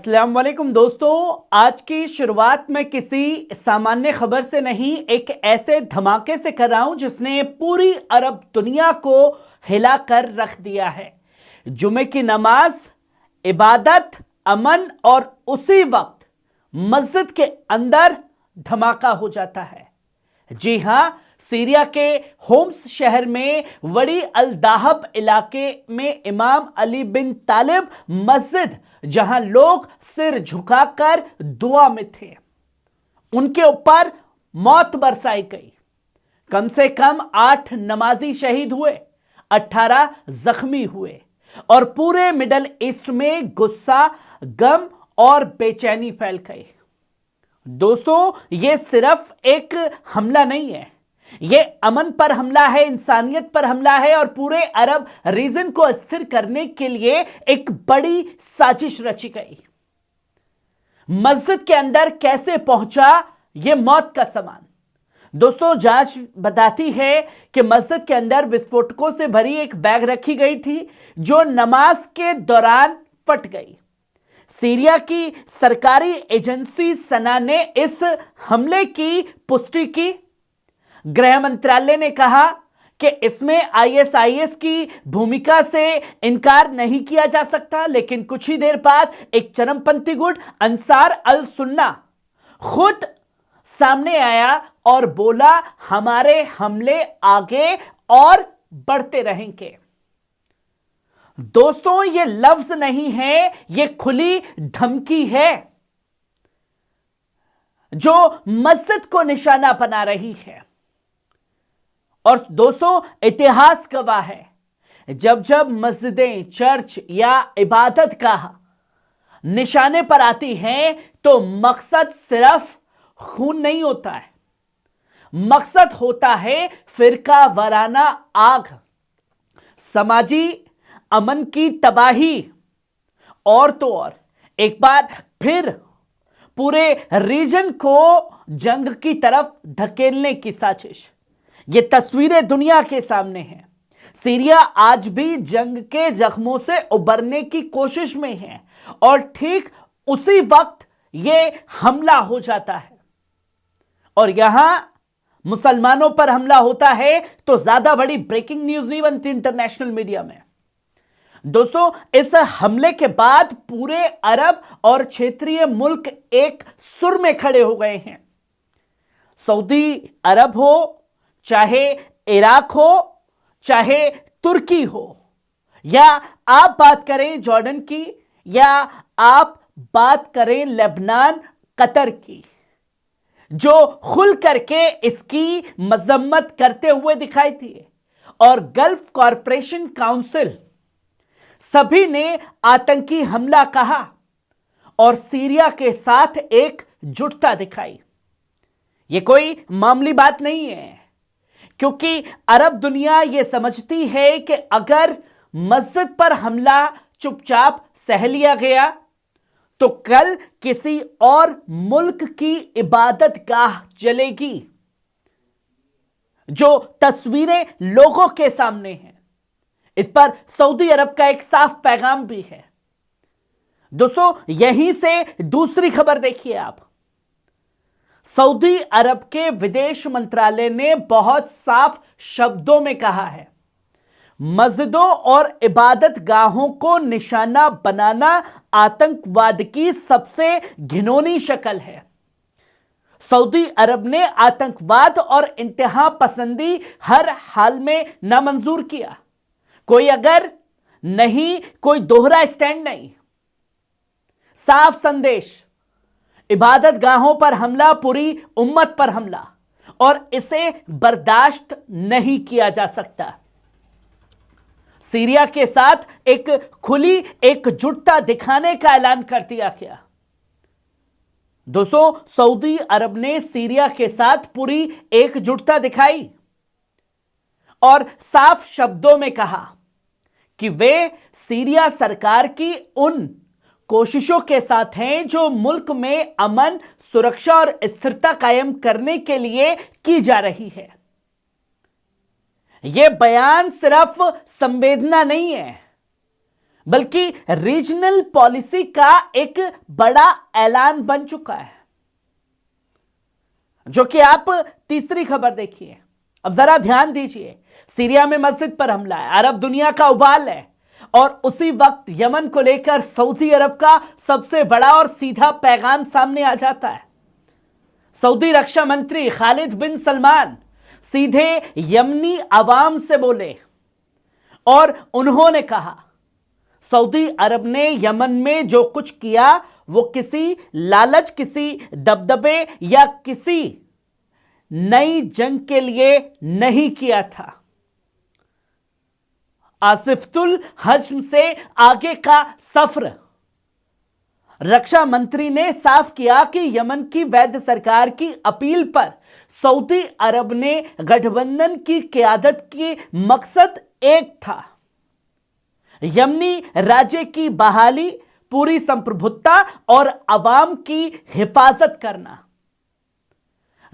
अस्सलाम वालेकुम दोस्तों, आज की शुरुआत में किसी सामान्य खबर से नहीं, एक ऐसे धमाके से कर रहा हूं जिसने पूरी अरब दुनिया को हिलाकर रख दिया है। जुमे की नमाज, इबादत, अमन और उसी वक्त मस्जिद के अंदर धमाका हो जाता है। जी हां, सीरिया के होम्स शहर में वडी अल दाहब इलाके में इमाम अली बिन तालिब मस्जिद, जहां लोग सिर झुकाकर दुआ में थे, उनके ऊपर मौत बरसाई गई। कम से कम 8 नमाजी शहीद हुए, 18 जख्मी हुए और पूरे मिडल ईस्ट में गुस्सा, गम और बेचैनी फैल गई। दोस्तों, यह सिर्फ एक हमला नहीं है, यह अमन पर हमला है, इंसानियत पर हमला है और पूरे अरब रीजन को अस्थिर करने के लिए एक बड़ी साजिश रची गई। मस्जिद के अंदर कैसे पहुंचा यह मौत का सामान? दोस्तों, जांच बताती है कि मस्जिद के अंदर विस्फोटकों से भरी एक बैग रखी गई थी जो नमाज के दौरान फट गई। सीरिया की सरकारी एजेंसी सना ने इस हमले की पुष्टि की। गृह मंत्रालय ने कहा कि इसमें आईएसआईएस की भूमिका से इनकार नहीं किया जा सकता, लेकिन कुछ ही देर बाद एक चरमपंथी गुट अंसार अल सुन्ना खुद सामने आया और बोला, हमारे हमले आगे और बढ़ते रहेंगे। दोस्तों, यह लफ्ज नहीं है, यह खुली धमकी है जो मस्जिद को निशाना बना रही है। और दोस्तों, इतिहास गवाह है, जब जब मस्जिदें, चर्च या इबादत गाह निशाने पर आती हैं तो मकसद सिर्फ खून नहीं होता है, मकसद होता है फिरका वाराना आग, समाजी अमन की तबाही और तो और एक बार फिर पूरे रीजन को जंग की तरफ धकेलने की साजिश। ये तस्वीरें दुनिया के सामने हैं। सीरिया आज भी जंग के जख्मों से उबरने की कोशिश में है और ठीक उसी वक्त यह हमला हो जाता है और यहां मुसलमानों पर हमला होता है तो ज्यादा बड़ी ब्रेकिंग न्यूज नहीं बनती इंटरनेशनल मीडिया में। दोस्तों, इस हमले के बाद पूरे अरब और क्षेत्रीय मुल्क एक सुर में खड़े हो गए हैं। सऊदी अरब हो, चाहे इराक हो, चाहे तुर्की हो, या आप बात करें जॉर्डन की, या आप बात करें लेबनान, कतर की, जो खुल करके इसकी मजम्मत करते हुए दिखाई दिए, और गल्फ कॉरपोरेशन काउंसिल, सभी ने आतंकी हमला कहा और सीरिया के साथ एकजुटता दिखाई। यह कोई मामूली बात नहीं है, क्योंकि अरब दुनिया यह समझती है कि अगर मस्जिद पर हमला चुपचाप सह लिया गया तो कल किसी और मुल्क की इबादत गाह जलेगी। जो तस्वीरें लोगों के सामने हैं, इस पर सऊदी अरब का एक साफ पैगाम भी है। दोस्तों, यहीं से दूसरी खबर देखिए आप। सऊदी अरब के विदेश मंत्रालय ने बहुत साफ शब्दों में कहा है, मस्जिदों और इबादत गाहों को निशाना बनाना आतंकवाद की सबसे घिनौनी शक्ल है। सऊदी अरब ने आतंकवाद और इंतहा पसंदी हर हाल में नामंजूर किया। कोई अगर नहीं, कोई दोहरा स्टैंड नहीं, साफ संदेश, इबादत गाहों पर हमला पूरी उम्मत पर हमला और इसे बर्दाश्त नहीं किया जा सकता। सीरिया के साथ एक खुली एकजुटता दिखाने का ऐलान कर दिया गया। दोस्तों, सऊदी अरब ने सीरिया के साथ पूरी एकजुटता दिखाई और साफ शब्दों में कहा कि वे सीरिया सरकार की उन कोशिशों के साथ हैं जो मुल्क में अमन, सुरक्षा और स्थिरता कायम करने के लिए की जा रही है। यह बयान सिर्फ संवेदना नहीं है, बल्कि रीजनल पॉलिसी का एक बड़ा ऐलान बन चुका है। जो कि आप तीसरी खबर देखिए, अब जरा ध्यान दीजिए। सीरिया में मस्जिद पर हमला है, अरब दुनिया का उबाल है, और उसी वक्त यमन को लेकर सऊदी अरब का सबसे बड़ा और सीधा पैगाम सामने आ जाता है। सऊदी रक्षा मंत्री खालिद बिन सलमान सीधे यमनी अवाम से बोले और उन्होंने कहा, सऊदी अरब ने यमन में जो कुछ किया वो किसी लालच, किसी दबदबे या किसी नई जंग के लिए नहीं किया था। आसिफुल हज्म से आगे का सफर। रक्षा मंत्री ने साफ किया कि यमन की वैध सरकार की अपील पर सऊदी अरब ने गठबंधन की क़यादत की मकसद एक था, यमनी राज्य की बहाली, पूरी संप्रभुता और अवाम की हिफाजत करना।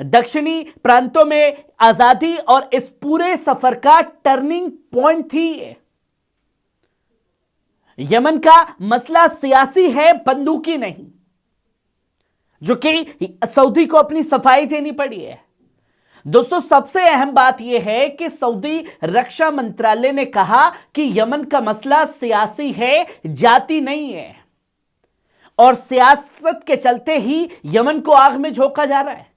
दक्षिणी प्रांतों में आजादी और इस पूरे सफर का टर्निंग पॉइंट थी ये। यमन का मसला सियासी है, बंदूकी नहीं, जो कि सऊदी को अपनी सफाई देनी पड़ी है। दोस्तों, सबसे अहम बात यह है कि सऊदी रक्षा मंत्रालय ने कहा कि यमन का मसला सियासी है, जाति नहीं है, और सियासत के चलते ही यमन को आग में झोंका जा रहा है।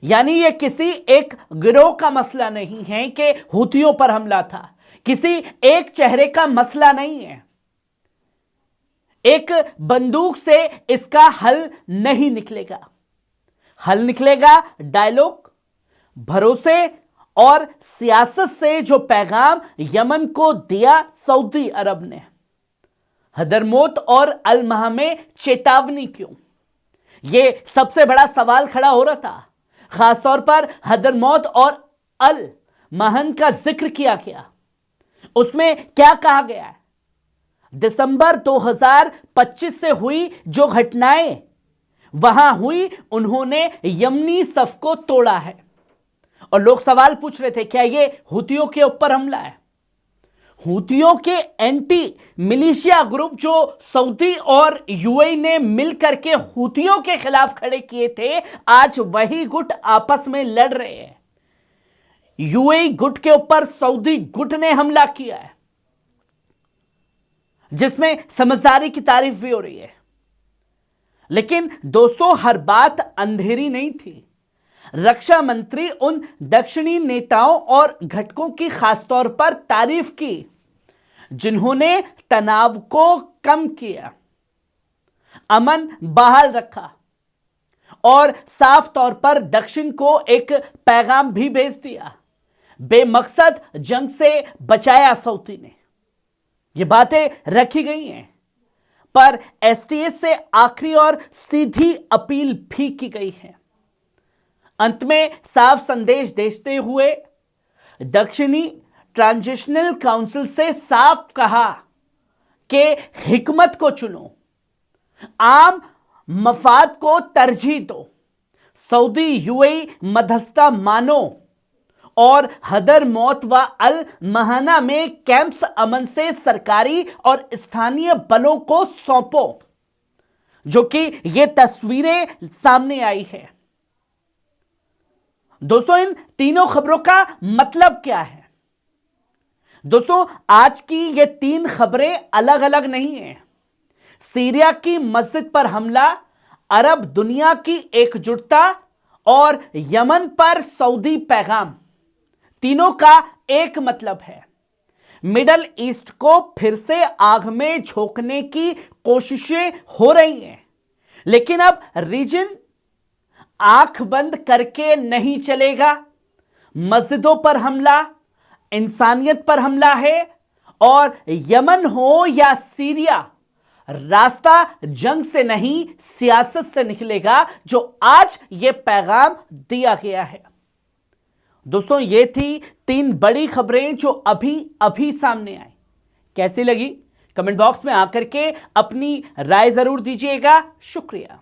यानी यह किसी एक गिरोह का मसला नहीं है कि हुतियों पर हमला था, किसी एक चेहरे का मसला नहीं है। एक बंदूक से इसका हल नहीं निकलेगा। हल निकलेगा डायलॉग, भरोसे और सियासत से। जो पैगाम यमन को दिया सऊदी अरब ने, हदरमौत और अल-महा में चेतावनी क्यों, यह सबसे बड़ा सवाल खड़ा हो रहा था। खासतौर पर हदरमौत और अल-महन का जिक्र किया गया। उसमें क्या कहा गया है? दिसंबर 2025 से हुई जो घटनाएं वहां हुई, उन्होंने यमनी सफ को तोड़ा है। और लोग सवाल पूछ रहे थे, क्या यह हुतियों के ऊपर हमला है? हुतियों के एंटी मिलिशिया ग्रुप जो सऊदी और यूएई ने मिलकर के हुतियों के खिलाफ खड़े किए थे, आज वही गुट आपस में लड़ रहे हैं। यूएई गुट के ऊपर सऊदी गुट ने हमला किया है, जिसमें समझदारी की तारीफ भी हो रही है। लेकिन दोस्तों, हर बात अंधेरी नहीं थी। रक्षा मंत्री उन दक्षिणी नेताओं और घटकों की खासतौर पर तारीफ की जिन्होंने तनाव को कम किया, अमन बहाल रखा और साफ तौर पर दक्षिण को एक पैगाम भी भेज दिया। बेमकसद जंग से बचाया सऊदी ने। ये बातें रखी गई हैं, पर एसटीएस से आखिरी और सीधी अपील भी की गई है। अंत में साफ संदेश देते हुए दक्षिणी ट्रांजिशनल काउंसिल से साफ कहा कि हिकमत को चुनो, आम मफाद को तरजीह दो, सऊदी यूएई मध्यस्थता मानो और हदरमौत व अल महाना में कैंप्स अमन से सरकारी और स्थानीय बलों को सौंपो। जो कि ये तस्वीरें सामने आई है। दोस्तों, इन तीनों खबरों का मतलब क्या है? दोस्तों, आज की ये तीन खबरें अलग अलग नहीं हैं। सीरिया की मस्जिद पर हमला, अरब दुनिया की एकजुटता और यमन पर सऊदी पैगाम, तीनों का एक मतलब है। मिडल ईस्ट को फिर से आग में झोंकने की कोशिशें हो रही हैं, लेकिन अब रीजन आंख बंद करके नहीं चलेगा। मस्जिदों पर हमला इंसानियत पर हमला है, और यमन हो या सीरिया, रास्ता जंग से नहीं सियासत से निकलेगा, जो आज यह पैगाम दिया गया है। दोस्तों, ये थी तीन बड़ी खबरें जो अभी अभी सामने आई। कैसी लगी? कमेंट बॉक्स में आकर के अपनी राय जरूर दीजिएगा। शुक्रिया।